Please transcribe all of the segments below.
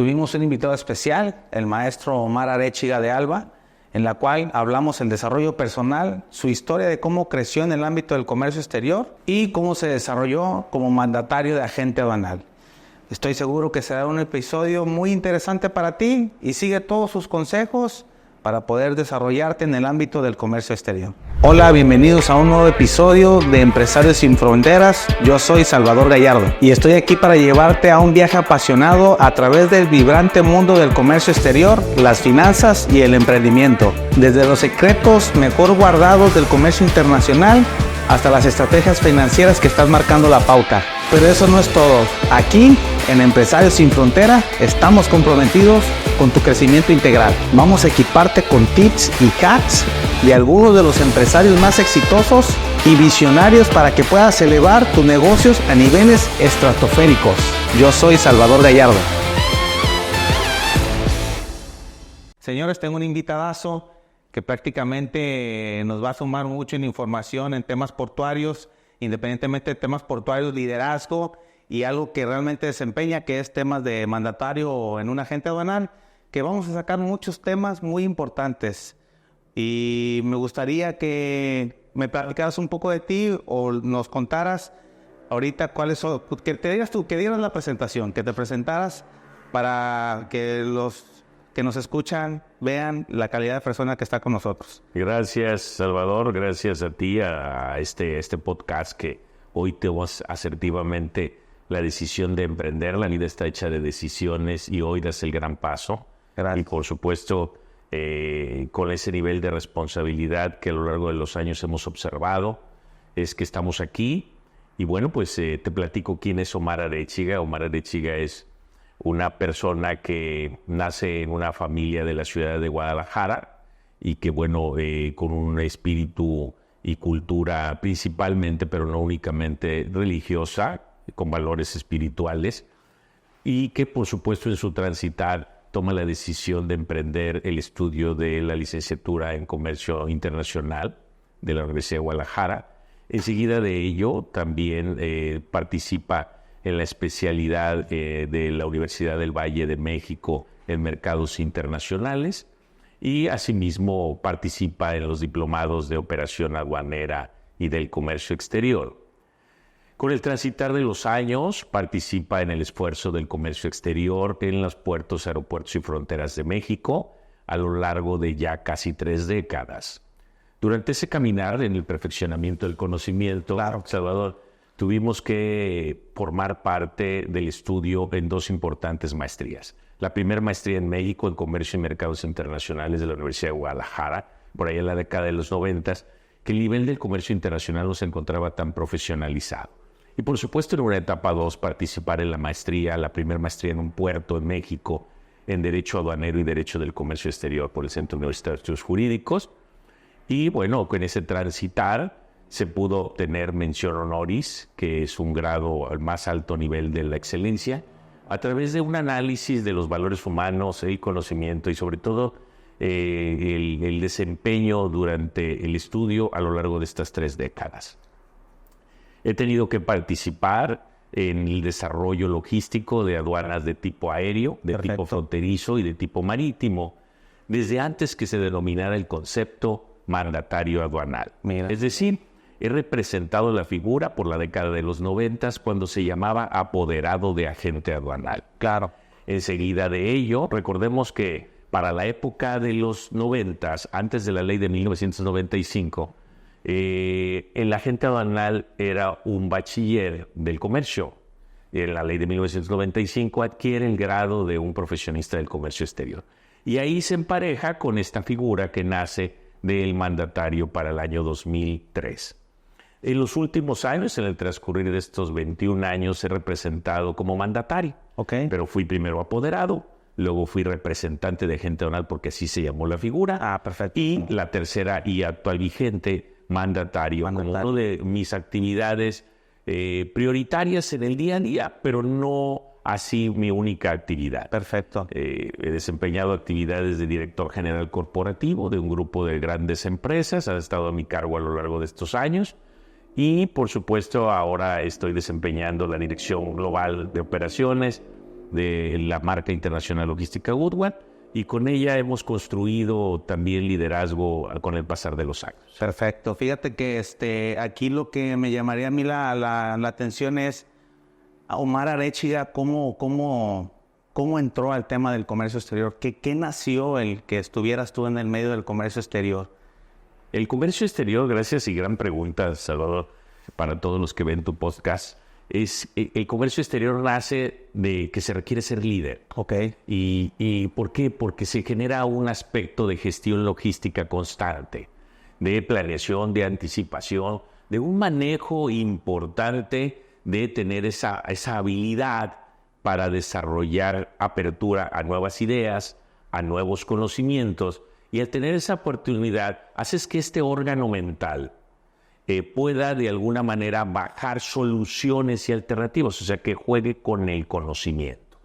Tuvimos un invitado especial, el maestro Omar Arechiga de Alba, en la cual hablamos el desarrollo personal, su historia de cómo creció en el ámbito del comercio exterior y cómo se desarrolló como mandatario de agente aduanal. Estoy seguro que será un episodio muy interesante para ti y sigue todos sus consejos para poder desarrollarte en el ámbito del comercio exterior. Hola, bienvenidos a un nuevo episodio de Empresarios Sin Fronteras. Yo soy Salvador Gallardo y estoy aquí para llevarte a un viaje apasionado a través del vibrante mundo del comercio exterior, las finanzas y el emprendimiento. Desde los secretos mejor guardados del comercio internacional hasta las estrategias financieras que están marcando la pauta. Pero eso no es todo. Aquí, en Empresarios Sin Frontera, estamos comprometidos con tu crecimiento integral. Vamos a equiparte con tips y hacks de algunos de los empresarios más exitosos y visionarios para que puedas elevar tus negocios a niveles estratosféricos. Yo soy Salvador Gallardo. Señores, tengo un invitadazo que prácticamente nos va a sumar mucho en información en temas portuarios, independientemente de temas portuarios, liderazgo y algo que realmente desempeña, que es temas de mandatario en un agente aduanal, que vamos a sacar muchos temas muy importantes. Y me gustaría que me platicaras un poco de ti o nos contaras ahorita cuáles son, que te digas tú, que dieras la presentación, que te presentaras para que los que nos escuchan vean la calidad de persona que está con nosotros. Gracias, Salvador. Gracias a ti, a este podcast que hoy tomas asertivamente la decisión de emprender. La vida está hecha de decisiones y hoy das el gran paso. Gracias. Y por supuesto, con ese nivel de responsabilidad que a lo largo de los años hemos observado, es que estamos aquí. Y bueno, pues te platico quién es Omar Arechiga. Omar Arechiga es una persona que nace en una familia de la ciudad de Guadalajara y que, bueno, con un espíritu y cultura principalmente, pero no únicamente religiosa, con valores espirituales, y que, por supuesto, en su transitar toma la decisión de emprender el estudio de la licenciatura en Comercio Internacional de la Universidad de Guadalajara. Enseguida de ello, también participa en la especialidad de la Universidad del Valle de México en mercados internacionales y asimismo participa en los diplomados de operación aduanera y del comercio exterior. Con el transitar de los años participa en el esfuerzo del comercio exterior en los puertos, aeropuertos y fronteras de México a lo largo de ya casi 3 décadas. Durante ese caminar en el perfeccionamiento del conocimiento, Salvador, tuvimos que formar parte del estudio en 2 importantes maestrías. La primera maestría en México en Comercio y Mercados Internacionales de la Universidad de Guadalajara, por ahí en la década de los 90, que el nivel del comercio internacional no se encontraba tan profesionalizado. Y por supuesto en una etapa 2 participar en la maestría, la primera maestría en un puerto en México, en Derecho Aduanero y Derecho del Comercio Exterior por el Centro Universitario de Estudios Jurídicos. Y bueno, con ese transitar se pudo obtener mención honoris, que es un grado al más alto nivel de la excelencia, a través de un análisis de los valores humanos, el conocimiento y sobre todo el desempeño durante el estudio a lo largo de estas 3 décadas. He tenido que participar en el desarrollo logístico de aduanas de tipo aéreo, de tipo fronterizo y de tipo marítimo, desde antes que se denominara el concepto mandatario aduanal. Es decir, he representado la figura por la década de los 90 cuando se llamaba apoderado de agente aduanal. Claro. Enseguida de ello, recordemos que para la época de los 90, antes de la ley de 1995, el agente aduanal era un bachiller del comercio. En la ley de 1995 adquiere el grado de un profesionista del comercio exterior. Y ahí se empareja con esta figura que nace del mandatario para el año 2003. En los últimos años, en el transcurrir de estos 21 años, he representado como mandatario. Pero fui primero apoderado, luego fui representante de agente aduanal porque así se llamó la figura. Y la tercera y actual vigente, mandatario. Como una de mis actividades prioritarias en el día a día, pero no así mi única actividad. He desempeñado actividades de director general corporativo de un grupo de grandes empresas, ha estado a mi cargo a lo largo de estos años. Y, por supuesto, ahora estoy desempeñando la dirección global de operaciones de la marca internacional logística Goodwin, y con ella hemos construido también liderazgo con el pasar de los años. Perfecto. Fíjate que aquí lo que me llamaría a mí la atención es a Omar Arechiga, ¿cómo entró al tema del comercio exterior? ¿Qué nació el que estuvieras tú en el medio del comercio exterior? El comercio exterior, gracias y gran pregunta, Salvador, para todos los que ven tu podcast, el comercio exterior nace de que se requiere ser líder. Ok. ¿Y por qué? Porque se genera un aspecto de gestión logística constante, de planeación, de anticipación, de un manejo importante de tener esa habilidad para desarrollar apertura a nuevas ideas, a nuevos conocimientos, y al tener esa oportunidad, haces que este órgano mental pueda de alguna manera bajar soluciones y alternativas, o sea, que juegue con el conocimiento.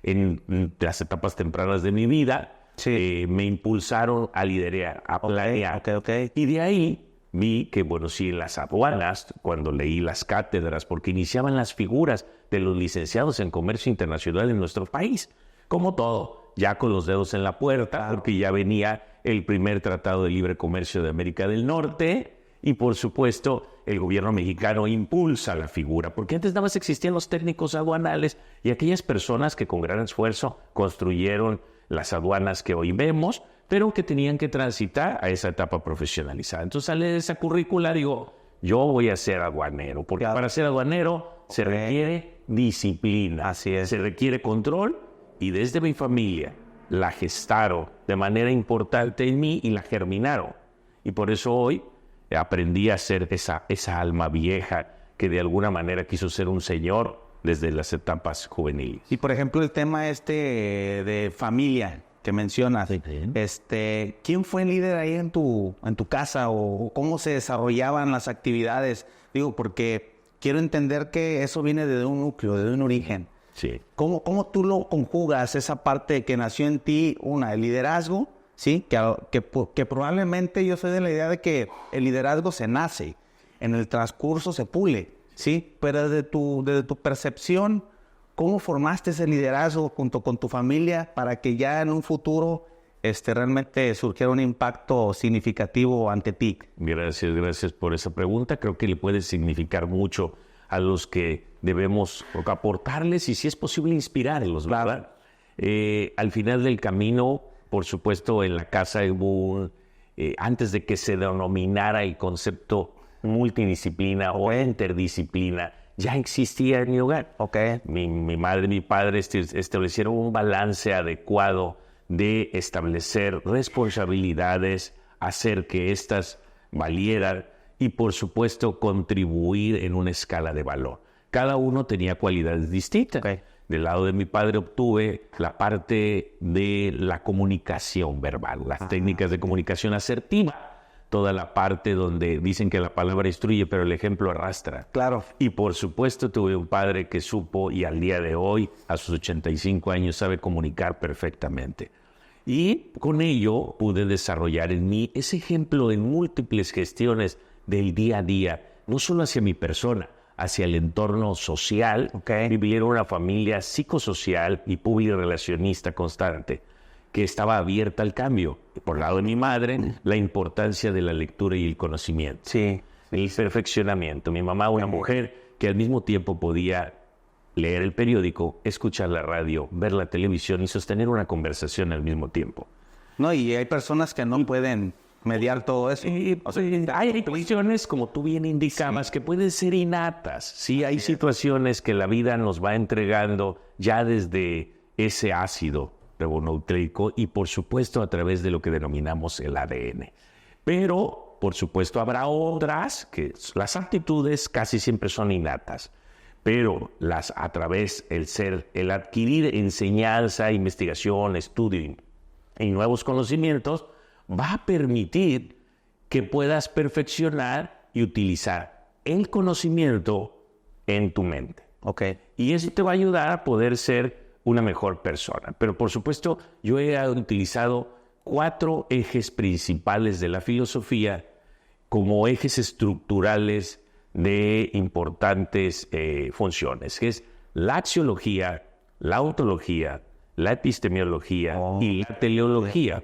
En las etapas tempranas de mi vida, sí, me impulsaron a liderar, a planear. Okay. Y de ahí vi que, bueno, sí, en las aduanas, cuando leí las cátedras, porque iniciaban las figuras de los licenciados en comercio internacional en nuestro país, como todo, ya con los dedos en la puerta, porque ya venía el primer Tratado de Libre Comercio de América del Norte, y por supuesto el gobierno mexicano impulsa la figura, porque antes nada más existían los técnicos aduanales y aquellas personas que con gran esfuerzo construyeron las aduanas que hoy vemos, pero que tenían que transitar a esa etapa profesionalizada. Entonces sale de esa currícula, digo, yo voy a ser aduanero, porque para ser aduanero se requiere disciplina, así es, se requiere control, y desde mi familia la gestaron de manera importante en mí y la germinaron. Y por eso hoy aprendí a ser esa alma vieja que de alguna manera quiso ser un señor desde las etapas juveniles. Y por ejemplo el tema de familia que mencionas, ¿quién fue el líder ahí en tu casa o cómo se desarrollaban las actividades? Digo, porque quiero entender que eso viene de un núcleo, de un origen. Sí. ¿Cómo tú lo conjugas, esa parte que nació en ti, el liderazgo? Sí, que probablemente yo soy de la idea de que el liderazgo se nace, en el transcurso se pule, ¿sí? Pero desde tu percepción, ¿cómo formaste ese liderazgo junto con tu familia para que ya en un futuro realmente surgiera un impacto significativo ante ti? Gracias por esa pregunta. Creo que le puede significar mucho a los que debemos aportarles y, si es posible, inspirarlos, ¿verdad? Al final del camino, por supuesto, en la casa hubo, antes de que se denominara el concepto multidisciplina o interdisciplina, ya existía en mi hogar. Okay. Mi madre y mi padre establecieron un balance adecuado de establecer responsabilidades, hacer que éstas valieran y, por supuesto, contribuir en una escala de valor. Cada uno tenía cualidades distintas. Okay. Del lado de mi padre obtuve la parte de la comunicación verbal, las técnicas de comunicación asertiva, toda la parte donde dicen que la palabra instruye, pero el ejemplo arrastra. Claro. Y por supuesto tuve un padre que supo, y al día de hoy, a sus 85 años, sabe comunicar perfectamente. Y con ello pude desarrollar en mí ese ejemplo en múltiples gestiones del día a día, no solo hacia mi persona, hacia el entorno social. Okay. Vivir una familia psicosocial y publirelacionista constante, que estaba abierta al cambio. Y por el lado de mi madre, la importancia de la lectura y el conocimiento. Sí. El perfeccionamiento. Mi mamá, una mujer que al mismo tiempo podía leer el periódico, escuchar la radio, ver la televisión y sostener una conversación al mismo tiempo. No, y hay personas que no pueden mediar todo eso. Hay cuestiones, como tú bien indicabas, que pueden ser innatas. Sí, hay situaciones que la vida nos va entregando ya desde ese ácido ribonucleico y, por supuesto, a través de lo que denominamos el ADN. Pero, por supuesto, habrá otras que las aptitudes casi siempre son innatas, pero a través el adquirir enseñanza, investigación, estudio y nuevos conocimientos, va a permitir que puedas perfeccionar y utilizar el conocimiento en tu mente. Okay. Y eso te va a ayudar a poder ser una mejor persona. Pero, por supuesto, yo he utilizado 4 ejes principales de la filosofía como ejes estructurales de importantes funciones, que es la axiología, la ontología, la epistemología y la teleología.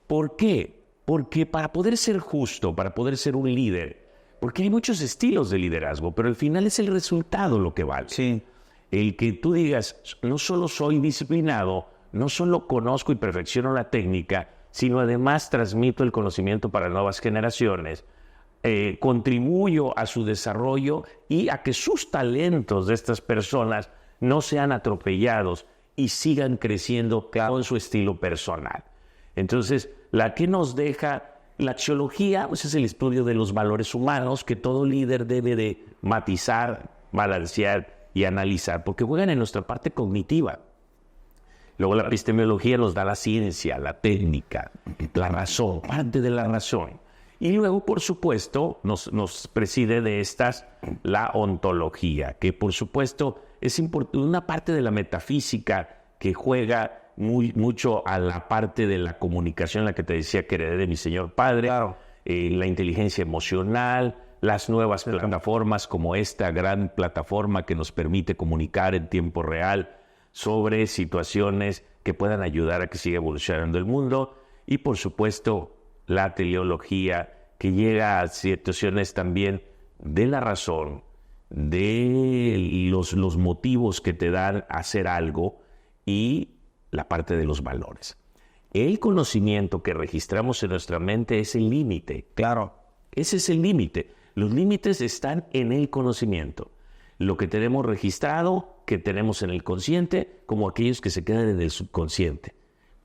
¿Por qué? Porque para poder ser justo, para poder ser un líder, porque hay muchos estilos de liderazgo, pero al final es el resultado lo que vale. Sí. El que tú digas, no solo soy disciplinado, no solo conozco y perfecciono la técnica, sino además transmito el conocimiento para nuevas generaciones, contribuyo a su desarrollo y a que sus talentos de estas personas no sean atropellados y sigan creciendo con su estilo personal. Entonces, la que nos deja la axiología, pues es el estudio de los valores humanos que todo líder debe de matizar, balancear y analizar, porque juegan en nuestra parte cognitiva. Luego la epistemología nos da la ciencia, la técnica, la razón, parte de la razón. Y luego, por supuesto, nos preside de estas la ontología, que por supuesto es una parte de la metafísica que juega mucho a la parte de la comunicación, la que te decía que heredé de mi señor padre, Claro. La inteligencia emocional, las nuevas plataformas como esta gran plataforma que nos permite comunicar en tiempo real sobre situaciones que puedan ayudar a que siga evolucionando el mundo, y por supuesto la teleología, que llega a situaciones también de la razón, de los motivos que te dan a hacer algo, y la parte de los valores. El conocimiento que registramos en nuestra mente es el límite. Claro. Ese es el límite. Los límites están en el conocimiento. Lo que tenemos registrado, que tenemos en el consciente, como aquellos que se quedan en el subconsciente.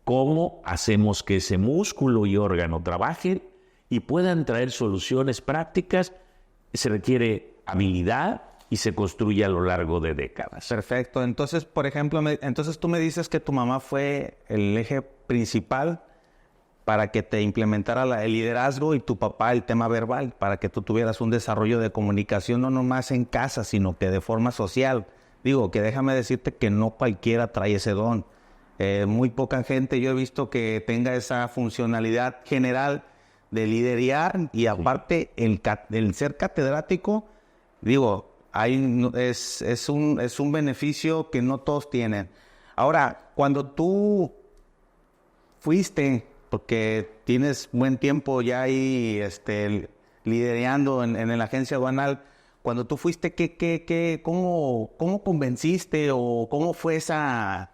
¿Cómo hacemos que ese músculo y órgano trabajen y puedan traer soluciones prácticas? Se requiere habilidad y se construye a lo largo de décadas. Perfecto. Entonces, por ejemplo, entonces tú me dices que tu mamá fue el eje principal para que te implementara el liderazgo, y tu papá el tema verbal, para que tú tuvieras un desarrollo de comunicación no nomás en casa, sino que de forma social. Digo, que déjame decirte que no cualquiera trae ese don. Muy poca gente yo he visto que tenga esa funcionalidad general de liderar, y aparte el ser catedrático, digo, es un beneficio que no todos tienen. Ahora, cuando tú fuiste, porque tienes buen tiempo ya ahí liderando en la agencia aduanal, cuando tú fuiste, ¿cómo convenciste o cómo fue ese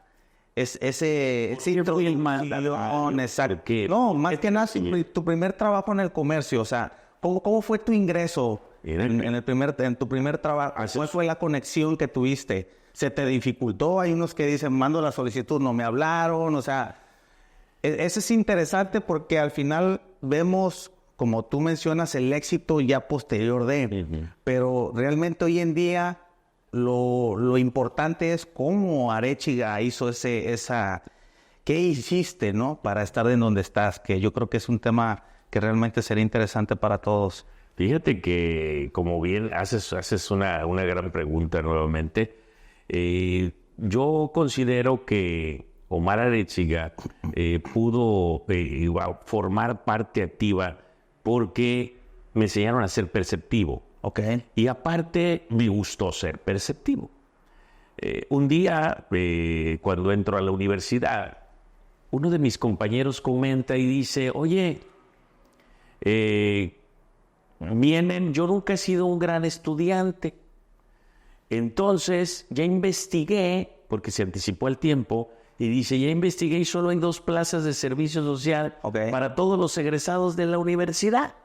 introducción? Exacto. No, más que nada, tu primer trabajo en el comercio, o sea, ¿cómo fue tu ingreso en tu primer trabajo? ¿Cuál fue la conexión que tuviste? ¿Se te dificultó? Hay unos que dicen, mando la solicitud, no me hablaron, o sea, eso es interesante porque al final vemos, como tú mencionas, el éxito ya posterior de, pero realmente hoy en día lo importante es cómo Arechiga hizo ¿qué hiciste, no? Para estar en donde estás, que yo creo que es un tema que realmente sería interesante para todos. Fíjate que, como bien haces una gran pregunta nuevamente, yo considero que Omar Arechiga pudo formar parte activa porque me enseñaron a ser perceptivo. Okay. Y aparte, me gustó ser perceptivo. Un día, cuando entro a la universidad, uno de mis compañeros comenta y dice, oye, yo nunca he sido un gran estudiante. Entonces, ya investigué, porque se anticipó el tiempo, y dice, ya investigué y solo hay 2 plazas de servicio social para todos los egresados de la universidad.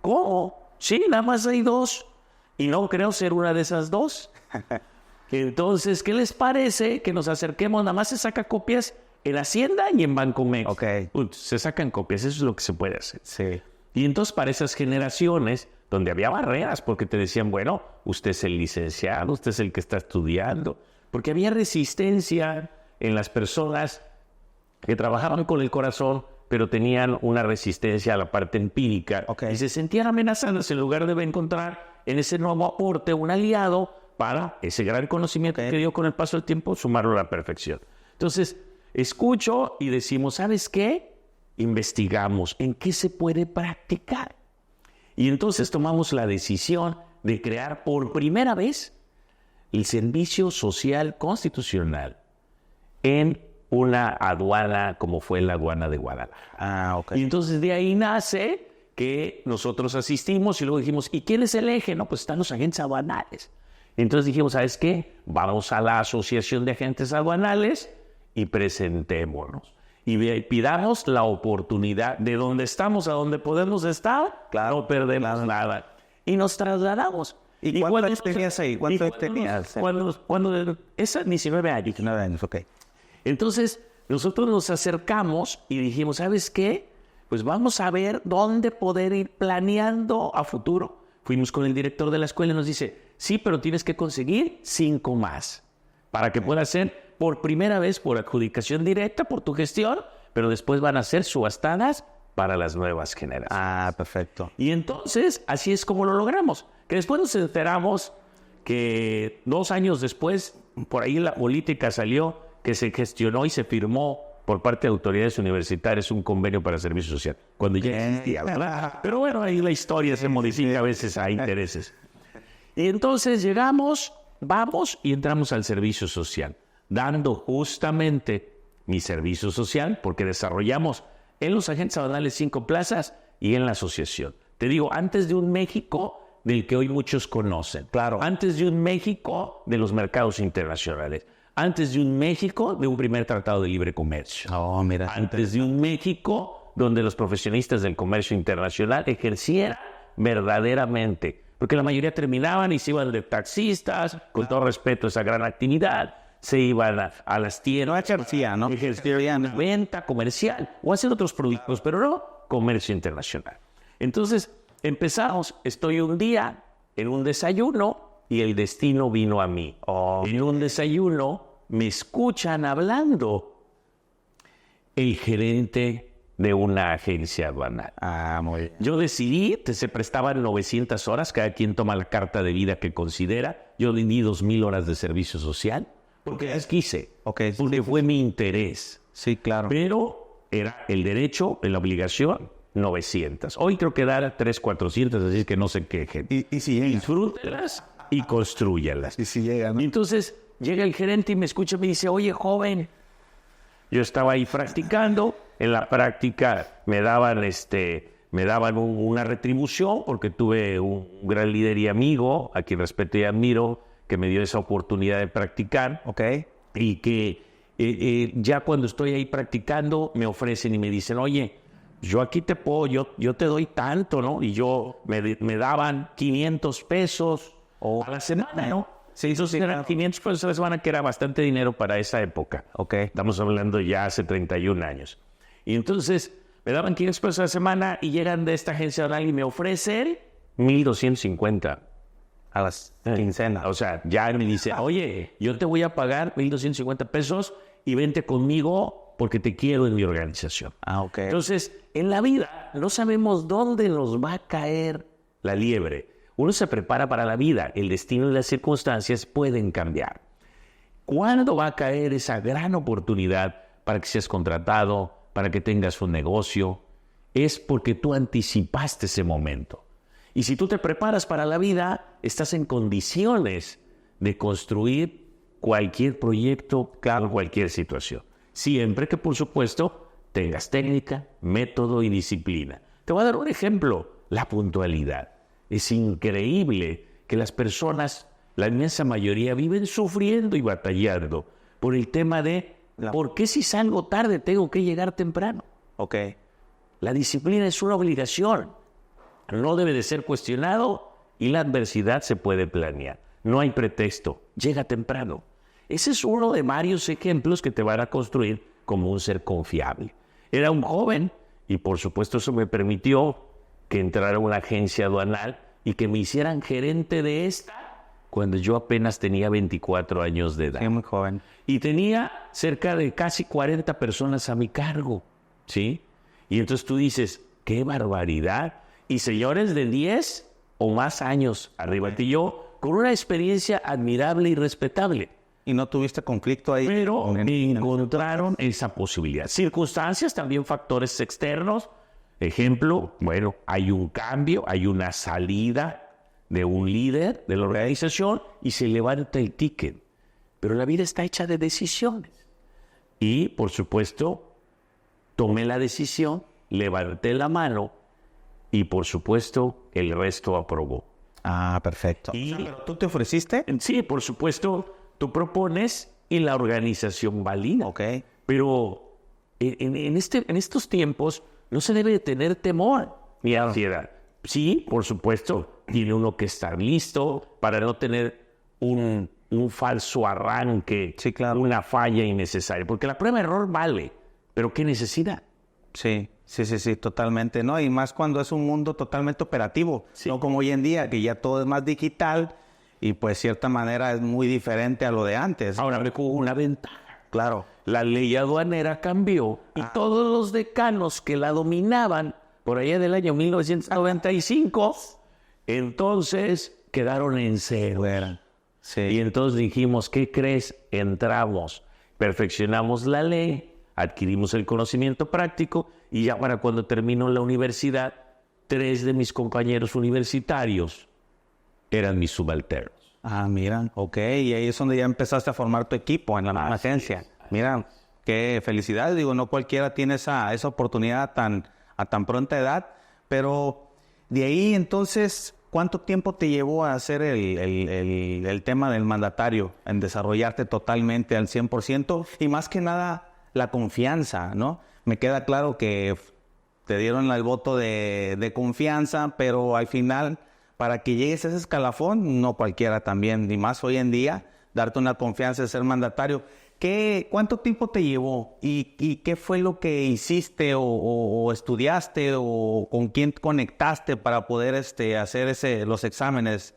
¿Cómo? Sí, nada más hay 2. Y no creo ser una de esas 2. Entonces, ¿qué les parece que nos acerquemos? Nada más se saca copias en Hacienda y en Bancomex. Se sacan copias, eso es lo que se puede hacer. Sí. Y entonces para esas generaciones donde había barreras, porque te decían, bueno, usted es el licenciado, usted es el que está estudiando, porque había resistencia en las personas que trabajaban con el corazón, pero tenían una resistencia a la parte empírica, y se sentían amenazadas, en lugar de encontrar en ese nuevo aporte un aliado para ese gran conocimiento que dio con el paso del tiempo, sumarlo a la perfección. Entonces, escucho y decimos, ¿sabes qué? Investigamos en qué se puede practicar. Y entonces tomamos la decisión de crear por primera vez el servicio social constitucional en una aduana como fue la aduana de Guadalajara. Ah, ok. Y entonces de ahí nace que nosotros asistimos y luego dijimos, ¿y quién es el eje? No, pues están los agentes aduanales. Entonces dijimos, ¿sabes qué? Vamos a la Asociación de Agentes Aduanales y presentémonos. Y pidamos la oportunidad de donde estamos a donde podemos estar, claro, no perdemos nada. Y nos trasladamos. ¿Y cuántos tenías ahí? ¿Cuántos tenías? Cuando esa 19 años. 19 años, ok. Entonces, nosotros nos acercamos y dijimos, ¿sabes qué? Pues vamos a ver dónde poder ir planeando a futuro. Fuimos con el director de la escuela y nos dice, sí, pero tienes que conseguir 5 más para que pueda ser por primera vez por adjudicación directa, por tu gestión, pero después van a ser subastadas para las nuevas generaciones. Ah, perfecto. Y entonces, así es como lo logramos. Que después nos enteramos que 2 años después, por ahí la política salió, que se gestionó y se firmó por parte de autoridades universitarias un convenio para servicio social. Cuando ya existía, ¿verdad? Pero bueno, ahí la historia se modifica a veces a intereses. Y entonces llegamos, vamos y entramos al servicio social, dando justamente mi servicio social, porque desarrollamos en los agentes aduanales 5 plazas y en la asociación. Te digo, antes de un México del que hoy muchos conocen. Claro. Antes de un México de los mercados internacionales. Antes de un México de un primer tratado de libre comercio. Oh, mira. Antes de un México donde los profesionistas del comercio internacional ejercieran verdaderamente. Porque la mayoría terminaban y se iban de taxistas, con todo respeto a esa gran actividad. Se iban a las tiendas. No ejercía, ¿no? Ejercían venta comercial o hacer otros productos, pero no comercio internacional. Entonces empezamos. Estoy un día en un desayuno y el destino vino a mí. En un desayuno me escuchan hablando el gerente de una agencia aduanal. Ah, muy bien. Yo decidí, se prestaban 900 horas, cada quien toma la carta de vida que considera. Yo di 2,000 horas de servicio social, porque es quise, Okay, porque fue mi interés. Sí, claro. Pero era el derecho, la obligación, 900. Hoy creo que dar 300, 400, así que no se quejen. Y si llega. Disfrútenlas y construyanlas. Y si llega, ¿no? Y entonces llega el gerente y me escucha y me dice, oye, joven, yo estaba ahí practicando. En la práctica me daban una retribución porque tuve un gran líder y amigo, a quien respeto y admiro, que me dio esa oportunidad de practicar. Ok. Y que ya cuando estoy ahí practicando me ofrecen y me dicen, oye, yo aquí te puedo, yo te doy tanto, ¿no? Y me daban 500 pesos a la semana, ¿no? Sí, Esos eran 500 pesos a la semana, que era bastante dinero para esa época. Ok. Estamos hablando ya hace 31 años. Y entonces me daban 500 pesos a la semana y llegan de esta agencia aduanal y me ofrecen 1,250. A las quincenas. O sea, ya me dice, oye, yo te voy a pagar 1,250 pesos y vente conmigo porque te quiero en mi organización. Ah, ok. Entonces, en la vida no sabemos dónde nos va a caer la liebre. Uno se prepara para la vida. El destino y las circunstancias pueden cambiar. ¿Cuándo va a caer esa gran oportunidad para que seas contratado, para que tengas un negocio? Es porque tú anticipaste ese momento. Y si tú te preparas para la vida, estás en condiciones de construir cualquier proyecto, claro, cualquier situación. Siempre que, por supuesto, tengas técnica, método y disciplina. Te voy a dar un ejemplo, la puntualidad. Es increíble que las personas, la inmensa mayoría, viven sufriendo y batallando por el tema de ¿por qué si salgo tarde tengo que llegar temprano? Ok. La disciplina es una obligación. No debe de ser cuestionado y la adversidad se puede planear. No hay pretexto. Llega temprano. Ese es uno de varios ejemplos que te van a construir como un ser confiable. Era un joven y por supuesto eso me permitió que entrara a una agencia aduanal y que me hicieran gerente de esta cuando yo apenas tenía 24 años de edad. Sí, muy joven. Y tenía cerca de casi 40 personas a mi cargo, ¿sí? Y entonces tú dices, ¡qué barbaridad! Y señores de 10 o más años arriba de yo, con una experiencia admirable y respetable. ¿Y no tuviste conflicto ahí? Pero encontraron esa posibilidad. Circunstancias, también factores externos. Ejemplo, bueno, hay un cambio, hay una salida de un líder de la organización y se levanta el ticket. Pero la vida está hecha de decisiones. Y, por supuesto, tomé la decisión, levanté la mano y, por supuesto, el resto aprobó. Ah, perfecto. Y, ¿Pero tú te ofreciste? sí, por supuesto, tú propones y la organización valida. Ok. Pero en estos tiempos no se debe de tener temor ni ansiedad. Sí, por supuesto, tiene uno que estar listo para no tener un falso arranque, Sí, claro. una falla innecesaria. Porque la prueba de error vale, pero ¿qué necesidad? Sí, totalmente, ¿no? Y más cuando es un mundo totalmente operativo, Sí. no como hoy en día, que ya todo es más digital y pues de cierta manera es muy diferente a lo de antes. Ahora me jugó una ventaja. Claro. La ley aduanera cambió y todos los decanos que la dominaban por allá del año 1995, entonces quedaron en cero. Sí. Y entonces dijimos, ¿qué crees? Entramos, perfeccionamos la ley, adquirimos el conocimiento práctico y ya para cuando terminó la universidad, 3 de mis compañeros universitarios eran mis subalternos. Ah, mira, ok, y ahí es donde ya empezaste a formar tu equipo en la misma agencia. Mira, qué felicidad, digo, no cualquiera tiene esa oportunidad a tan pronta edad, pero de ahí entonces, ¿cuánto tiempo te llevó a hacer el tema del mandatario, en desarrollarte totalmente al 100%? Y más que nada, la confianza, ¿no? Me queda claro que te dieron el voto de confianza, pero al final, para que llegues a ese escalafón, no cualquiera también, y más hoy en día, darte una confianza de ser mandatario. ¿Cuánto tiempo te llevó? ¿Y qué fue lo que hiciste o estudiaste o con quién conectaste para poder hacer los exámenes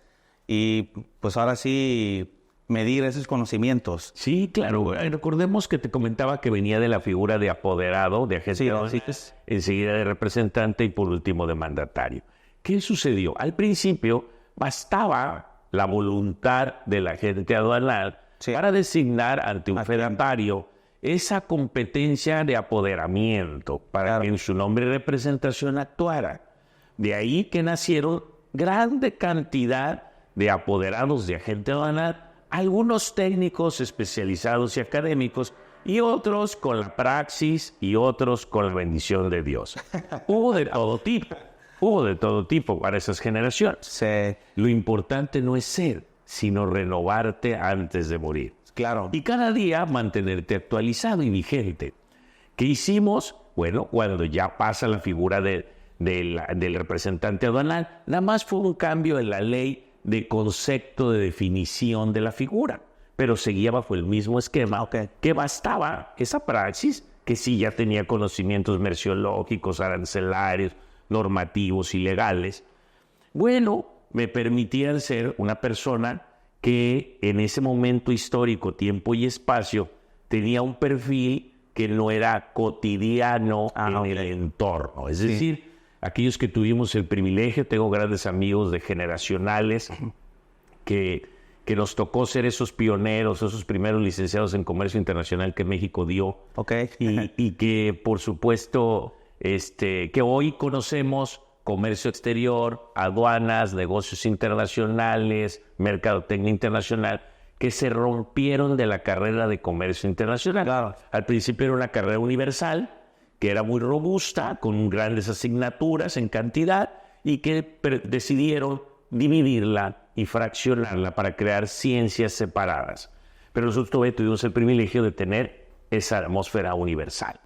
y pues ahora sí medir esos conocimientos? Sí, claro. Recordemos que te comentaba que venía de la figura de apoderado, de agente, enseguida de representante y por último de mandatario. ¿Qué sucedió? Al principio bastaba la voluntad del agente aduanal para designar ante un fedatario esa competencia de apoderamiento para que en su nombre y representación actuara. De ahí que nacieron grande cantidad de apoderados de agente aduanal, algunos técnicos especializados y académicos, y otros con la praxis y otros con la bendición de Dios. Hubo de todo tipo para esas generaciones. Sí. Lo importante no es ser, sino renovarte antes de morir. Claro. Y cada día mantenerte actualizado y vigente. ¿Qué hicimos? Bueno, cuando ya pasa la figura del representante aduanal, nada más fue un cambio en la ley de concepto de definición de la figura, pero seguía bajo el mismo esquema que bastaba esa praxis, que sí ya tenía conocimientos merciológicos, arancelarios, normativos y legales. Bueno, me permitían ser una persona que en ese momento histórico, tiempo y espacio, tenía un perfil que no era cotidiano en el entorno. Es decir, aquellos que tuvimos el privilegio, tengo grandes amigos de generacionales que nos tocó ser esos pioneros, esos primeros licenciados en comercio internacional que México dio. Y que, por supuesto, que hoy conocemos comercio exterior, aduanas, negocios internacionales, mercadotecnia internacional, que se rompieron de la carrera de comercio internacional. Claro. Al principio era una carrera universal, que era muy robusta, con grandes asignaturas en cantidad, y que decidieron dividirla y fraccionarla para crear ciencias separadas. Pero nosotros tuvimos el privilegio de tener esa atmósfera universal.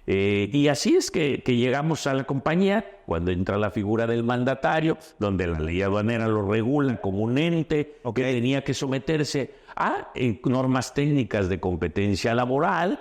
Y así es que llegamos a la compañía, cuando entra la figura del mandatario, donde la ley aduanera lo regula como un ente que tenía que someterse a normas técnicas de competencia laboral.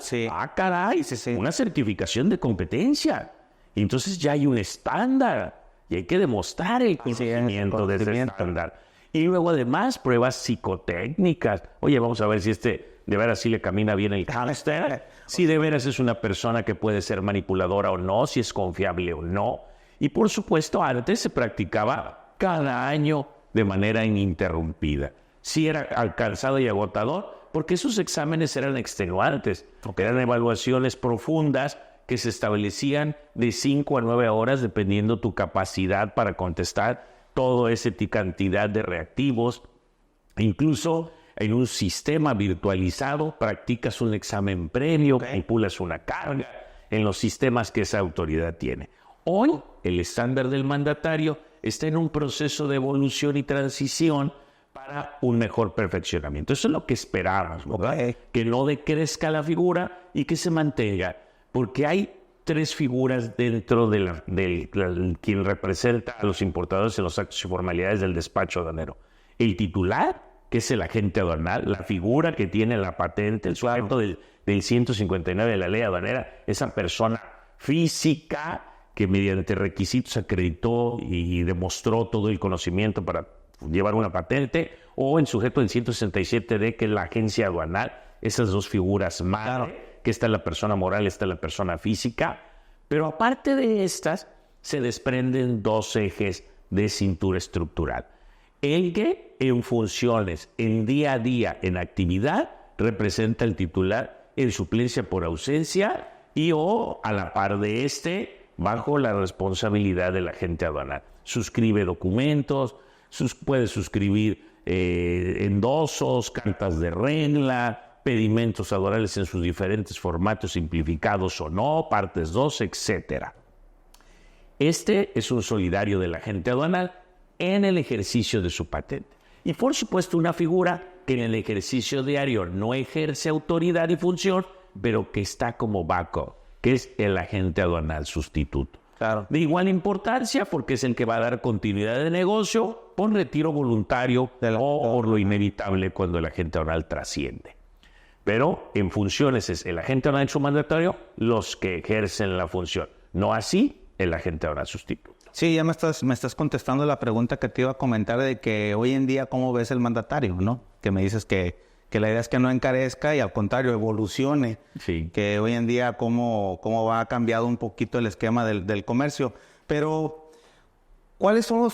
Una certificación de competencia. Y entonces ya hay un estándar y hay que demostrar el conocimiento de ese estándar. Y luego además pruebas psicotécnicas. Oye, vamos a ver si de veras sí le camina bien el hámster, si de veras es una persona que puede ser manipuladora o no, si es confiable o no. Y por supuesto, antes se practicaba cada año de manera ininterrumpida. Sí era cansado y agotador, porque esos exámenes eran extenuantes. Eran evaluaciones profundas que se establecían de 5 a 9 horas, dependiendo tu capacidad para contestar toda esa cantidad de reactivos. Incluso en un sistema virtualizado practicas un examen previo, calculas una carga en los sistemas que esa autoridad tiene. Hoy el estándar del mandatario está en un proceso de evolución y transición para un mejor perfeccionamiento. Eso es lo que esperamos, ¿verdad? Que no decrezca la figura y que se mantenga, porque hay 3 figuras dentro de quien representa a los importadores en los actos y formalidades del despacho aduanero. El titular, que es el agente aduanal, la figura que tiene la patente, el sujeto del 159 de la ley aduanera, esa persona física que mediante requisitos acreditó y demostró todo el conocimiento para llevar una patente, o el sujeto del 167D, que es la agencia aduanal, esas 2 figuras madre, que está la persona moral, está la persona física. Pero aparte de estas, se desprenden 2 ejes de cintura estructural. El que en funciones, en día a día, en actividad, representa el titular en suplencia por ausencia y o a la par de bajo la responsabilidad del agente aduanal. Suscribe documentos, puede suscribir endosos, cartas de regla, pedimentos aduanales en sus diferentes formatos simplificados o no, partes 2, etc. Este es un solidario del agente aduanal en el ejercicio de su patente. Y por supuesto una figura que en el ejercicio diario no ejerce autoridad y función, pero que está como backup, que es el agente aduanal sustituto. Claro. De igual importancia porque es el que va a dar continuidad de negocio por retiro voluntario o por lo inevitable cuando el agente aduanal trasciende. Pero en funciones es el agente aduanal mandatario los que ejercen la función, no así el agente aduanal sustituto. Sí, ya me estás contestando la pregunta que te iba a comentar de que hoy en día, ¿cómo ves el mandatario, no? Que me dices que la idea es que no encarezca y al contrario, evolucione. Sí. Que hoy en día cómo va cambiado un poquito el esquema del comercio. Pero, ¿cuáles son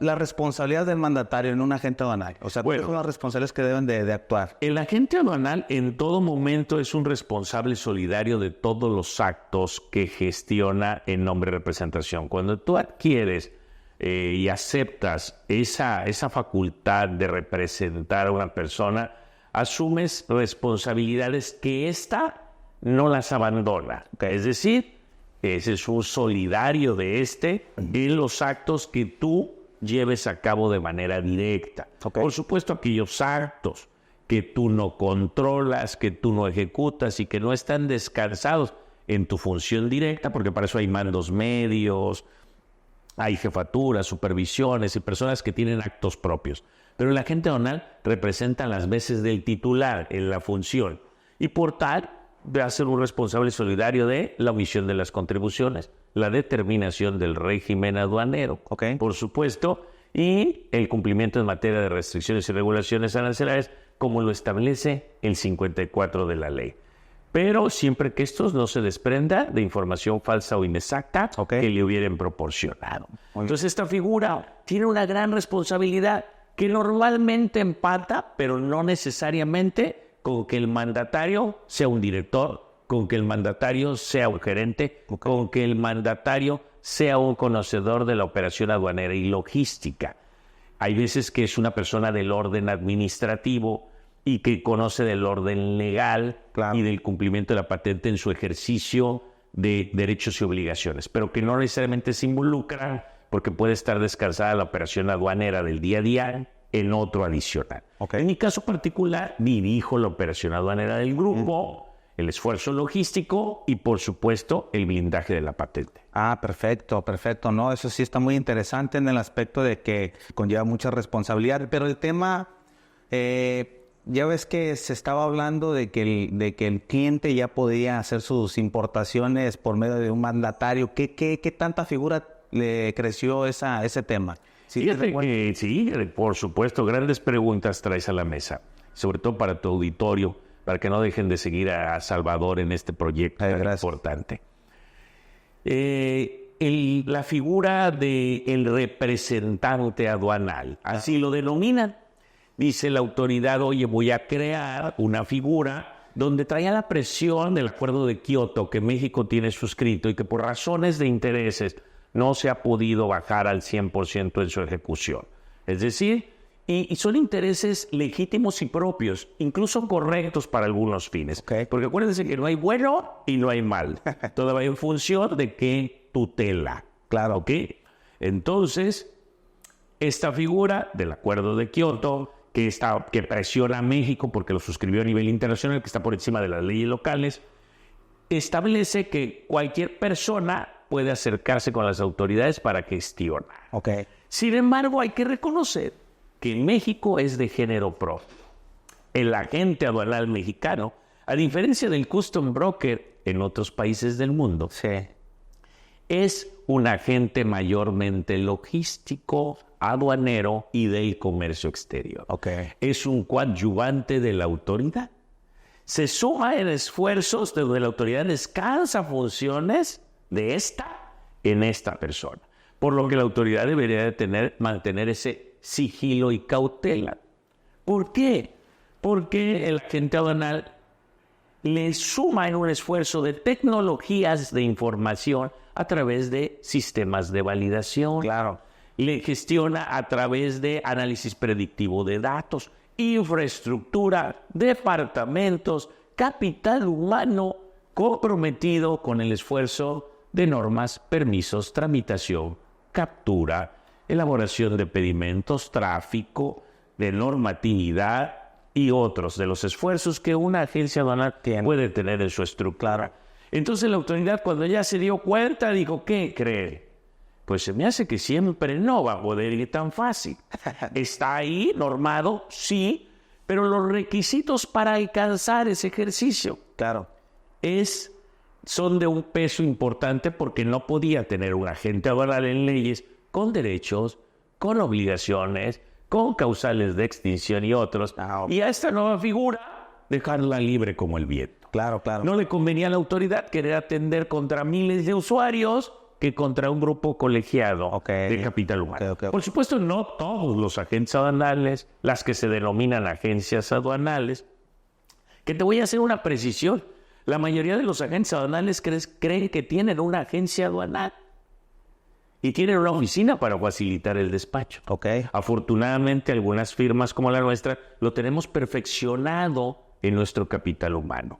las responsabilidades del mandatario en un agente aduanal? O sea, ¿cuáles son las responsabilidades que deben de actuar? El agente aduanal en todo momento es un responsable solidario de todos los actos que gestiona en nombre de representación. Cuando tú adquieres y aceptas esa facultad de representar a una persona, asumes responsabilidades que ésta no las abandona. Es decir, ese es un solidario de en los actos que tú lleves a cabo de manera directa. Por supuesto, aquellos actos que tú no controlas, que tú no ejecutas y que no están descansados en tu función directa, porque para eso hay mandos medios, hay jefaturas, supervisiones y personas que tienen actos propios. Pero el agente aduanal representa las veces del titular en la función y por tal va a ser un responsable solidario de la omisión de las contribuciones, la determinación del régimen aduanero, por supuesto, y el cumplimiento en materia de restricciones y regulaciones arancelarias, como lo establece el 54 de la ley. Pero siempre que estos no se desprenda de información falsa o inexacta que le hubieran proporcionado. Entonces esta figura tiene una gran responsabilidad que normalmente empata, pero no necesariamente con que el mandatario sea un director, con que el mandatario sea un gerente, con que el mandatario sea un conocedor de la operación aduanera y logística. Hay veces que es una persona del orden administrativo y que conoce del orden legal y del cumplimiento de la patente en su ejercicio de derechos y obligaciones, pero que no necesariamente se involucran porque puede estar descansada la operación aduanera del día a día en otro adicional. En mi caso particular, dirijo la operación aduanera del grupo, el esfuerzo logístico y, por supuesto, el blindaje de la patente. Ah, perfecto. No, eso sí está muy interesante en el aspecto de que conlleva mucha responsabilidad. Pero el tema, ya ves que se estaba hablando de que el cliente ya podía hacer sus importaciones por medio de un mandatario. ¿Qué tanta figura le creció ese tema? Sí, por supuesto, grandes preguntas traes a la mesa, sobre todo para tu auditorio, para que no dejen de seguir a Salvador en este proyecto tan importante. La figura del representante aduanal, así lo denominan. Dice la autoridad, oye, voy a crear una figura donde traía la presión del Acuerdo de Kioto que México tiene suscrito y que por razones de intereses no se ha podido bajar al 100% en su ejecución. Es decir, y son intereses legítimos y propios, incluso correctos para algunos fines. Okay. Porque acuérdense que no hay bueno y no hay mal. Todo va en función de qué tutela. Claro. ¿Ok? Entonces, esta figura del Acuerdo de Kioto, que presiona a México porque lo suscribió a nivel internacional, que está por encima de las leyes locales, establece que cualquier persona puede acercarse con las autoridades para gestionar. Okay. Sin embargo, hay que reconocer que México es de género propio. El agente aduanal mexicano, a diferencia del custom broker en otros países del mundo, Sí. es un agente mayormente logístico, aduanero y del comercio exterior. Okay. Es un coadyuvante de la autoridad. Se suma en esfuerzos de donde la autoridad descansa funciones de esta en esta persona. Por lo que la autoridad debería de mantener ese sigilo y cautela. ¿Por qué? Porque el agente aduanal le suma en un esfuerzo de tecnologías de información a través de sistemas de validación. Claro. Le gestiona a través de análisis predictivo de datos, infraestructura, departamentos, capital humano comprometido con el esfuerzo de normas, permisos, tramitación, captura, elaboración de pedimentos, tráfico, de normatividad y otros de los esfuerzos que una agencia aduanal puede tener en su estructura. Entonces la autoridad, cuando ya se dio cuenta, dijo, ¿qué cree? Pues se me hace que siempre no va a poder ir tan fácil. Está ahí, normado, sí, pero los requisitos para alcanzar ese ejercicio, Claro. son de un peso importante porque no podía tener un agente aduanal en leyes con derechos, con obligaciones, con causales de extinción y otros. Y a esta nueva figura, dejarla libre como el viento. Claro, claro. No le convenía a la autoridad querer atender contra miles de usuarios que contra un grupo colegiado de capital humano. Okay. Por supuesto, no todos los agentes aduanales, las que se denominan agencias aduanales, que te voy a hacer una precisión. La mayoría de los agentes aduanales creen que tienen una agencia aduanal y tienen una oficina para facilitar el despacho. Okay. Afortunadamente, algunas firmas como la nuestra lo tenemos perfeccionado en nuestro capital humano.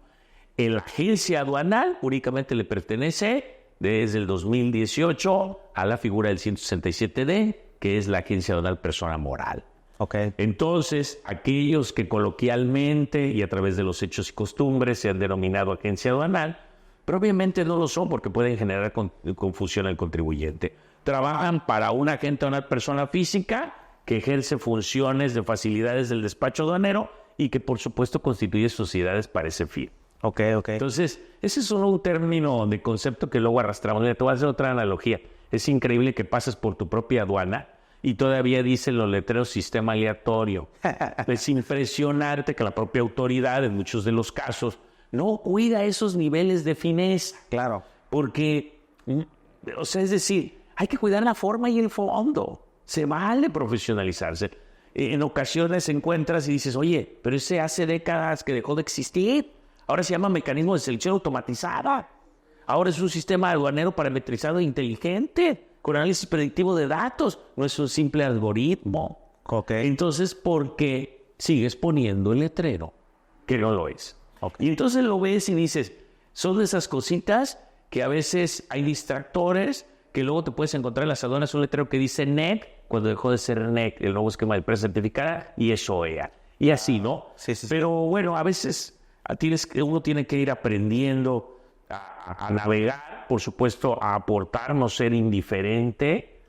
La agencia aduanal únicamente le pertenece desde el 2018 a la figura del 167D, que es la agencia aduanal persona moral. Okay. Entonces, aquellos que coloquialmente y a través de los hechos y costumbres se han denominado agencia aduanal, pero obviamente no lo son porque pueden generar confusión al contribuyente. Trabajan para un agente aduanal persona física que ejerce funciones de facilidades del despacho aduanero y que por supuesto constituye sociedades para ese fin. Okay. Entonces, ese es solo un término de concepto que luego arrastramos. Te voy a hacer otra analogía. Es increíble que pases por tu propia aduana y todavía dicen los letreros sistema aleatorio. Es impresionante que la propia autoridad, en muchos de los casos, no cuida esos niveles de fineza. Claro. Porque, es decir, hay que cuidar la forma y el fondo. Se vale profesionalizarse. En ocasiones encuentras y dices, oye, pero ese hace décadas que dejó de existir. Ahora se llama mecanismo de selección automatizada. Ahora es un sistema aduanero parametrizado e inteligente, con análisis predictivo de datos. No es un simple algoritmo. Okay. Entonces, ¿por qué sigues poniendo el letrero que no lo es? Okay. Y entonces lo ves y dices, son de esas cositas que a veces hay distractores, que luego te puedes encontrar en las aduanas un letrero que dice NEC, cuando dejó de ser NEC, el nuevo esquema de empresa certificada, y es OEA. Y así, ¿no? Sí. Pero bueno, a veces uno tiene que ir aprendiendo a navegar, por supuesto, a aportar, no ser indiferente,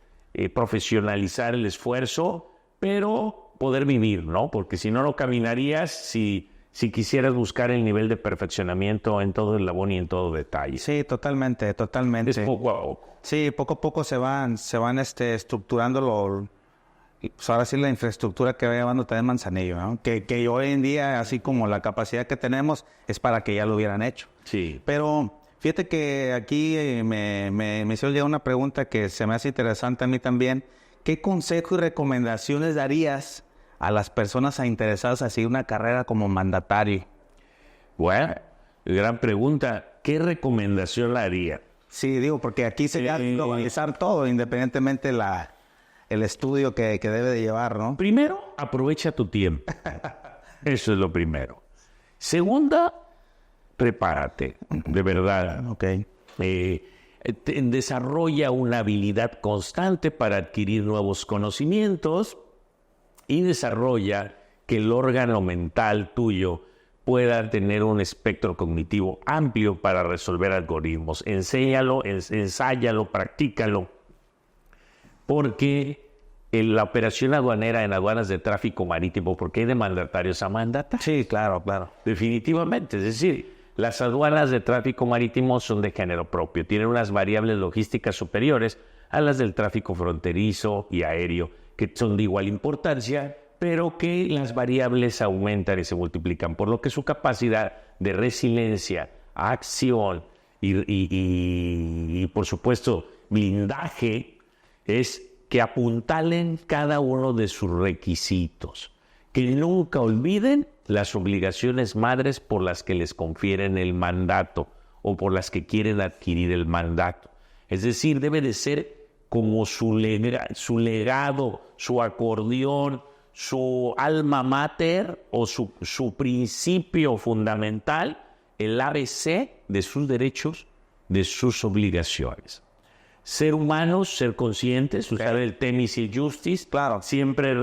profesionalizar el esfuerzo, pero poder vivir, ¿no? Porque si no, no caminarías si quisieras buscar el nivel de perfeccionamiento en todo el labón y en todo detalle. Sí, totalmente. Es poco a poco. Sí, poco a poco se van estructurando pues ahora sí la infraestructura que va llevando también Manzanillo, ¿no? Que hoy en día, así como la capacidad que tenemos, es para que ya lo hubieran hecho. Sí. Pero fíjate que aquí me hicieron llegar una pregunta que se me hace interesante a mí también. ¿Qué consejo y recomendaciones darías a las personas interesadas en seguir una carrera como mandatario? Bueno, gran pregunta. ¿Qué recomendación le haría? Sí, digo, porque aquí sería globalizar todo, independientemente el estudio que debe de llevar, ¿no? Primero, aprovecha tu tiempo. Eso es lo primero. Segunda, prepárate, de verdad. Ok. Desarrolla una habilidad constante para adquirir nuevos conocimientos y desarrolla que el órgano mental tuyo pueda tener un espectro cognitivo amplio para resolver algoritmos. Enséñalo, ensáyalo, practícalo, porque la operación aduanera en aduanas de tráfico marítimo, porque hay de mandatarios a mandatarios. Sí, claro, claro. Definitivamente, es decir, las aduanas de tráfico marítimo son de género propio, tienen unas variables logísticas superiores a las del tráfico fronterizo y aéreo, que son de igual importancia, pero que las variables aumentan y se multiplican, por lo que su capacidad de resiliencia, acción y por supuesto, blindaje es que apuntalen cada uno de sus requisitos, que nunca olviden las obligaciones madres por las que les confieren el mandato o por las que quieren adquirir el mandato. Es decir, debe de ser como su legado, su acordeón, su alma mater o su principio fundamental, el ABC de sus derechos, de sus obligaciones. Ser humanos, ser conscientes, usar el temis y el justice, Claro. siempre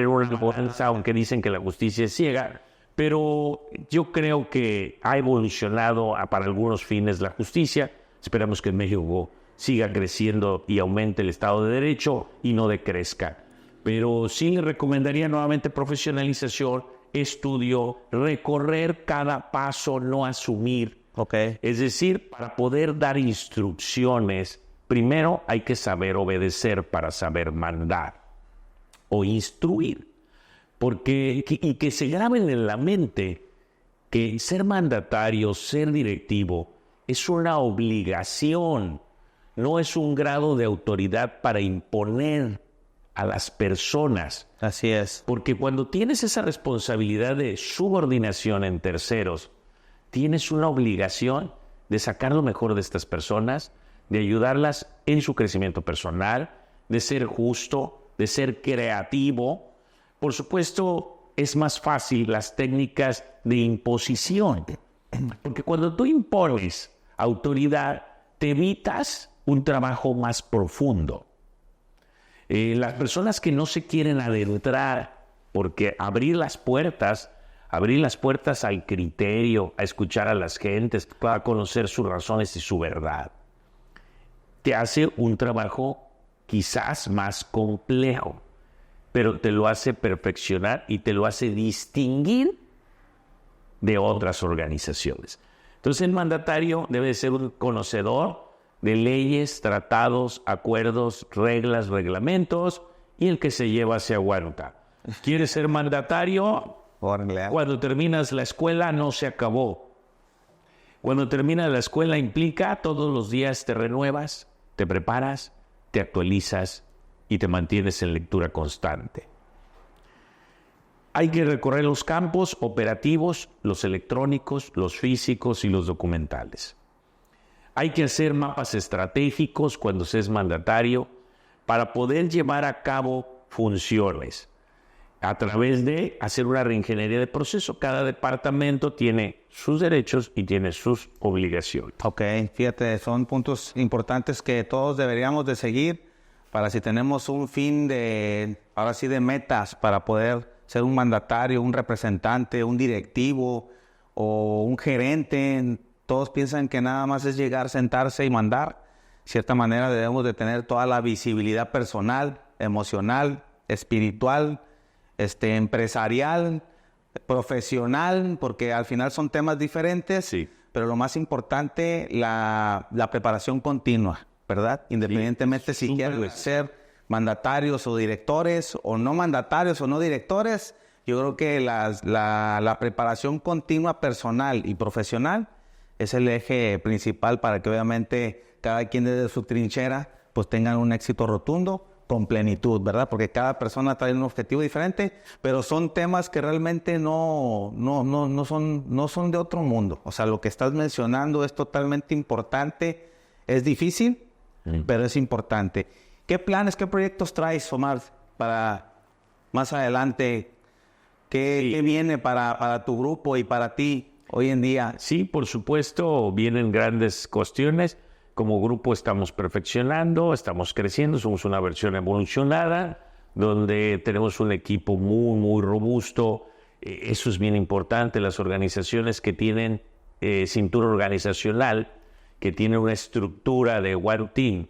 una balanza, aunque dicen que la justicia es ciega, pero yo creo que ha evolucionado para algunos fines la justicia. Esperamos que en México siga creciendo y aumente el Estado de Derecho y no decrezca. Pero sí le recomendaría nuevamente profesionalización, estudio, recorrer cada paso, no asumir. Ok. Es decir, para poder dar instrucciones, primero hay que saber obedecer para saber mandar o instruir. Y que se graben en la mente que ser mandatario, ser directivo, es una obligación, no es un grado de autoridad para imponer a las personas. Así es. Porque cuando tienes esa responsabilidad de subordinación en terceros, tienes una obligación de sacar lo mejor de estas personas, de ayudarlas en su crecimiento personal, de ser justo, de ser creativo. Por supuesto, es más fácil las técnicas de imposición, porque cuando tú impones autoridad, te evitas un trabajo más profundo. Las personas que no se quieren adentrar, porque abrir las puertas al criterio, a escuchar a las gentes, a conocer sus razones y su verdad, te hace un trabajo quizás más complejo, pero te lo hace perfeccionar y te lo hace distinguir de otras organizaciones. Entonces el mandatario debe ser un conocedor de leyes, tratados, acuerdos, reglas, reglamentos, y el que se lleva se aguanta. ¿Quieres ser mandatario? Cuando terminas la escuela no se acabó. Cuando terminas la escuela implica todos los días te renuevas, te preparas, te actualizas y te mantienes en lectura constante. Hay que recorrer los campos operativos, los electrónicos, los físicos y los documentales. Hay que hacer mapas estratégicos cuando se es mandatario para poder llevar a cabo funciones a través de hacer una reingeniería de proceso. Cada departamento tiene sus derechos y tiene sus obligaciones. Ok, fíjate, son puntos importantes que todos deberíamos de seguir para si tenemos un fin de metas para poder ser un mandatario, un representante, un directivo o un gerente. Todos piensan que nada más es llegar, sentarse y mandar. De cierta manera debemos de tener toda la visibilidad personal, emocional, espiritual, empresarial, profesional, porque al final son temas diferentes, sí. Pero lo más importante, la preparación continua, ¿verdad? Independientemente si quieren ser mandatarios o directores, o no mandatarios o no directores, yo creo que la preparación continua personal y profesional es el eje principal para que obviamente cada quien desde su trinchera pues tengan un éxito rotundo con plenitud, ¿verdad? Porque cada persona trae un objetivo diferente, pero son temas que realmente no son de otro mundo. O sea, lo que estás mencionando es totalmente importante. Es difícil, pero es importante. ¿Qué planes, qué proyectos traes, Omar, para más adelante? ¿Qué viene para tu grupo y para ti hoy en día? Sí, por supuesto, vienen grandes cuestiones. Como grupo estamos perfeccionando, estamos creciendo, somos una versión evolucionada, donde tenemos un equipo muy, muy robusto. Eso es bien importante. Las organizaciones que tienen cintura organizacional, que tienen una estructura de One Team,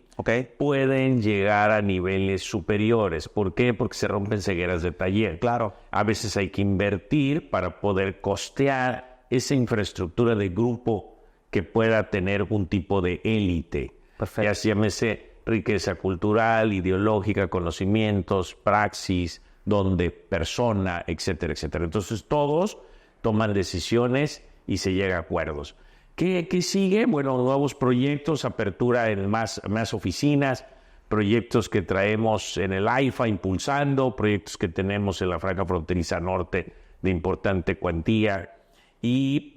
pueden llegar a niveles superiores. ¿Por qué? Porque se rompen cegueras de taller. Claro. A veces hay que invertir para poder costear esa infraestructura de grupo que pueda tener un tipo de élite. Perfecto. Ya se llámese riqueza cultural, ideológica, conocimientos, praxis, donde persona, etcétera, etcétera. Entonces todos toman decisiones y se llega a acuerdos. ¿Qué sigue? Bueno, nuevos proyectos, apertura en más oficinas, proyectos que traemos en el AIFA impulsando, proyectos que tenemos en la Franja Fronteriza Norte de importante cuantía y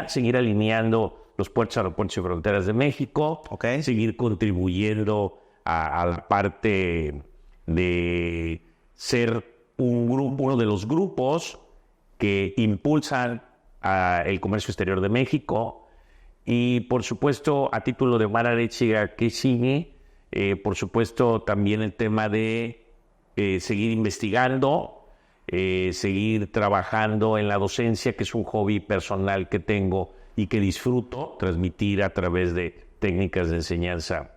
seguir alineando los puertos, aeropuertos y fronteras de México, seguir contribuyendo a la parte de ser uno de los grupos que impulsan el comercio exterior de México. Y por supuesto, a título de Omar Arechiga, ¿qué sigue? Por supuesto, también el tema de seguir investigando, seguir trabajando en la docencia, que es un hobby personal que tengo y que disfruto, transmitir a través de técnicas de enseñanza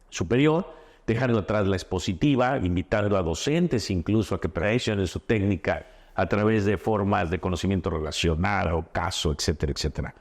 superior, dejando atrás la expositiva, invitando a docentes incluso a que perfeccionen su técnica a través de formas de conocimiento relacional o caso, etcétera, etcétera.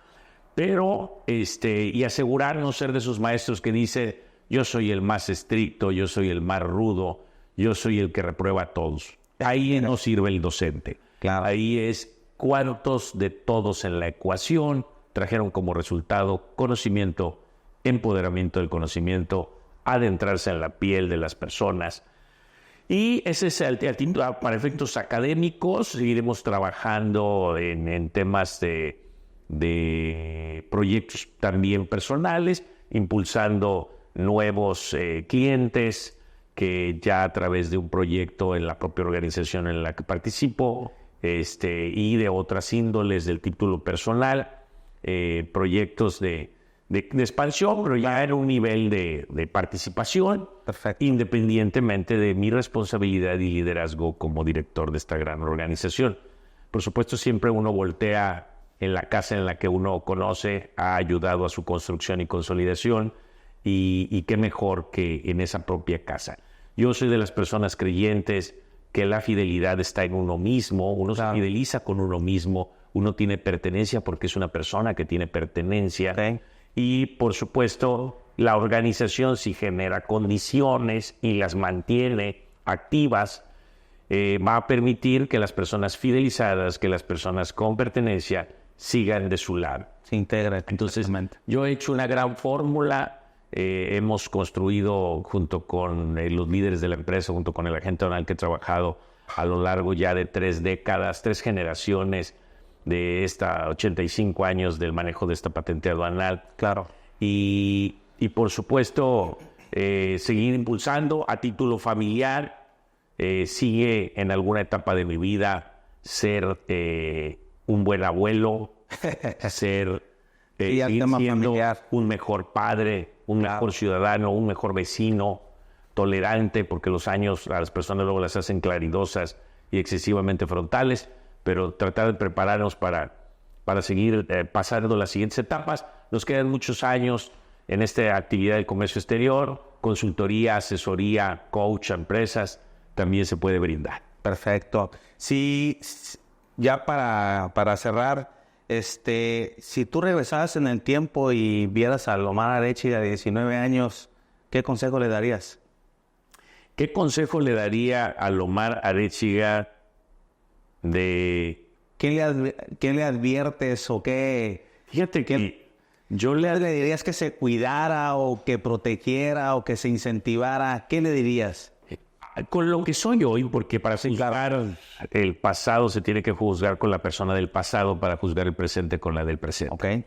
Pero, y asegurarnos ser de esos maestros que dicen, yo soy el más estricto, yo soy el más rudo, yo soy el que reprueba a todos. Ahí no sirve el docente. Claro. Ahí es cuántos de todos en la ecuación trajeron como resultado conocimiento, empoderamiento del conocimiento, adentrarse en la piel de las personas. Y ese es para efectos académicos. Seguiremos trabajando en temas de proyectos también personales, impulsando nuevos clientes que ya a través de un proyecto en la propia organización en la que participo y de otras índoles del título personal, proyectos de expansión, pero ya en un nivel de participación. Perfecto. Independientemente de mi responsabilidad y liderazgo como director de esta gran organización. Por supuesto, siempre uno voltea en la casa en la que uno conoce, ha ayudado a su construcción y consolidación, y qué mejor que en esa propia casa. Yo soy de las personas creyentes que la fidelidad está en uno mismo, uno se fideliza con uno mismo, uno tiene pertenencia porque es una persona que tiene pertenencia. Y, por supuesto, la organización, si genera condiciones y las mantiene activas, va a permitir que las personas fidelizadas, que las personas con pertenencia, sigan de su lado. Se integran. Entonces, yo he hecho una gran fórmula. Hemos construido, junto con los líderes de la empresa, junto con el agente aduanal que he trabajado a lo largo ya de 3 décadas, 3 generaciones, de 85 años del manejo de esta patente aduanal. Claro. Y por supuesto, seguir impulsando a título familiar. Sigue en alguna etapa de mi vida ser un buen abuelo, seguir siendo familiar, un mejor padre, un mejor ciudadano, un mejor vecino, tolerante, porque los años a las personas luego las hacen claridosas y excesivamente frontales, pero tratar de prepararnos para seguir pasando las siguientes etapas. Nos quedan muchos años en esta actividad del comercio exterior, consultoría, asesoría, coach a empresas, también se puede brindar. Perfecto. Sí, ya para cerrar, si tú regresaras en el tiempo y vieras a Omar Arechiga de 19 años, ¿qué consejo le darías? ¿Qué consejo le daría a Omar Arechiga de... ¿Qué le adviertes o qué? Fíjate que yo le dirías que se cuidara o que protegiera o que se incentivara. ¿Qué le dirías? Con lo que soy hoy, porque para juzgar el pasado se tiene que juzgar con la persona del pasado para juzgar el presente con la del presente.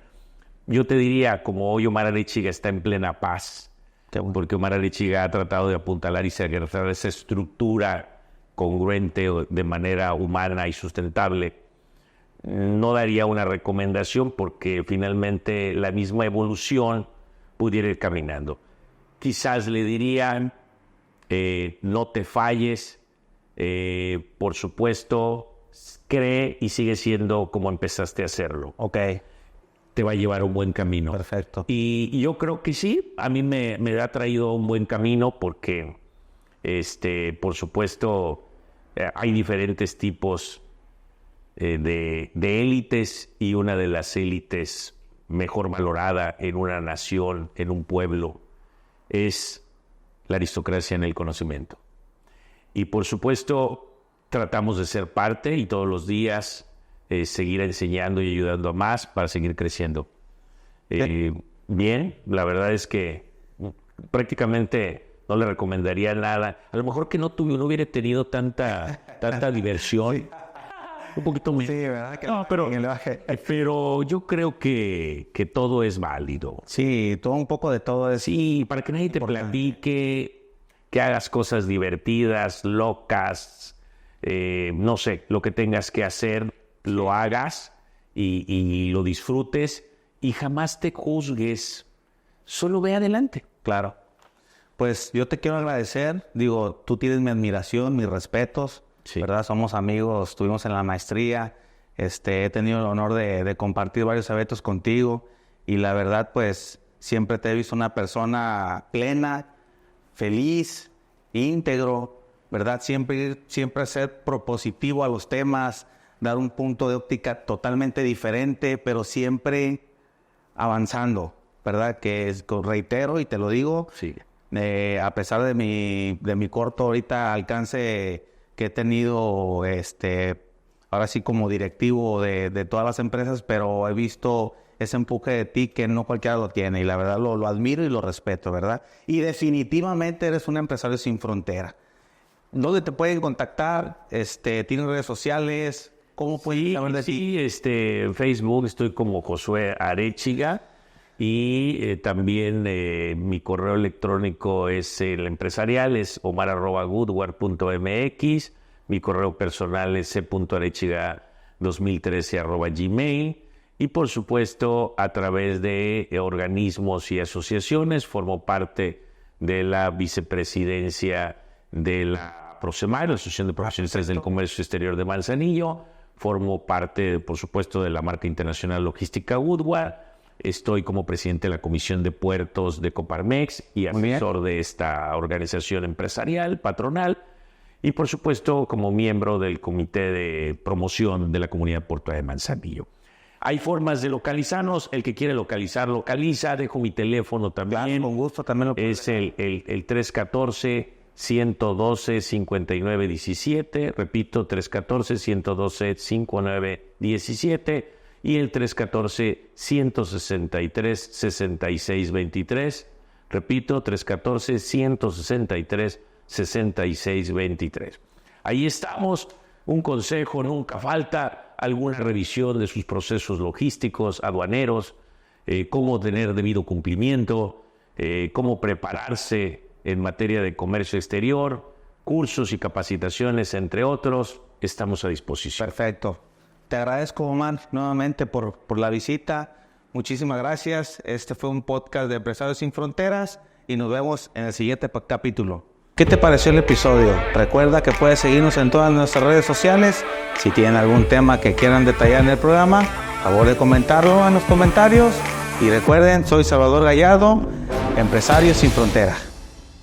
yo te diría, como hoy Omar Arechiga está en plena paz, porque Omar Arechiga ha tratado de apuntalar y cerrar esa estructura congruente de manera humana y sustentable, no daría una recomendación porque finalmente la misma evolución pudiera ir caminando. Quizás le dirían, no te falles, por supuesto, cree y sigue siendo como empezaste a hacerlo. Ok. Te va a llevar a un buen camino. Perfecto. Y yo creo que sí, a mí me ha traído un buen camino porque, por supuesto, hay diferentes tipos de élites y una de las élites mejor valorada en una nación, en un pueblo, es la aristocracia en el conocimiento. Y por supuesto, tratamos de ser parte y todos los días seguir enseñando y ayudando a más para seguir creciendo. Bien, la verdad es que prácticamente no le recomendaría nada. A lo mejor que no hubiera tenido tanta diversión. Un poquito menos. Sí, ¿verdad? No, pero yo creo que todo es válido. Sí, todo un poco de todo es... Sí, para que nadie te platique, que hagas cosas divertidas, locas, no sé, lo que tengas que hacer, lo hagas y lo disfrutes y jamás te juzgues. Solo ve adelante. Claro. Pues yo te quiero agradecer. Digo, tú tienes mi admiración, mis respetos. Sí. ¿Verdad? Somos amigos, estuvimos en la maestría. He tenido el honor de compartir varios eventos contigo. Y la verdad, pues, siempre te he visto una persona plena, feliz, íntegro, ¿verdad? Siempre ser propositivo a los temas, dar un punto de óptica totalmente diferente, pero siempre avanzando, ¿verdad? Que es, reitero y te lo digo, sí. A pesar de mi corto ahorita alcance que he tenido, ahora sí como directivo de todas las empresas, pero he visto ese empuje de ti que no cualquiera lo tiene y la verdad lo admiro y lo respeto, ¿verdad? Y definitivamente eres un empresario sin frontera. ¿Dónde te pueden contactar? ¿Tienes redes sociales? ¿Cómo pueden saber de ti? Sí, en Facebook estoy como Josué Arechiga y también mi correo electrónico es el empresarial, es omar@goodware.mx, mi correo personal es c.arechiga2013@gmail y por supuesto a través de organismos y asociaciones formo parte de la vicepresidencia de la PROCEMAR, la Asociación de Profesionistas del Comercio Exterior de Manzanillo. Formo parte, por supuesto, de la marca internacional logística Goodware. Estoy como presidente de la Comisión de Puertos de Coparmex y asesor de esta organización empresarial, patronal. Y, por supuesto, como miembro del Comité de Promoción de la Comunidad Portuaria de Manzanillo. Hay formas de localizarnos. El que quiere localizar, localiza. Dejo mi teléfono también. Claro, con gusto también lo es el 314-112-5917, repito, 314-112-5917 y el 314-163-6623, repito, 314-163-6623. Ahí estamos, un consejo, nunca falta, alguna revisión de sus procesos logísticos, aduaneros, cómo tener debido cumplimiento, cómo prepararse en materia de comercio exterior, cursos y capacitaciones, entre otros, estamos a disposición. Perfecto. Te agradezco, Omar, nuevamente por la visita. Muchísimas gracias. Este fue un podcast de Empresarios Sin Fronteras y nos vemos en el siguiente capítulo. ¿Qué te pareció el episodio? Recuerda que puedes seguirnos en todas nuestras redes sociales. Si tienen algún tema que quieran detallar en el programa, favor de comentarlo en los comentarios. Y recuerden, soy Salvador Gallardo, Empresarios Sin Fronteras.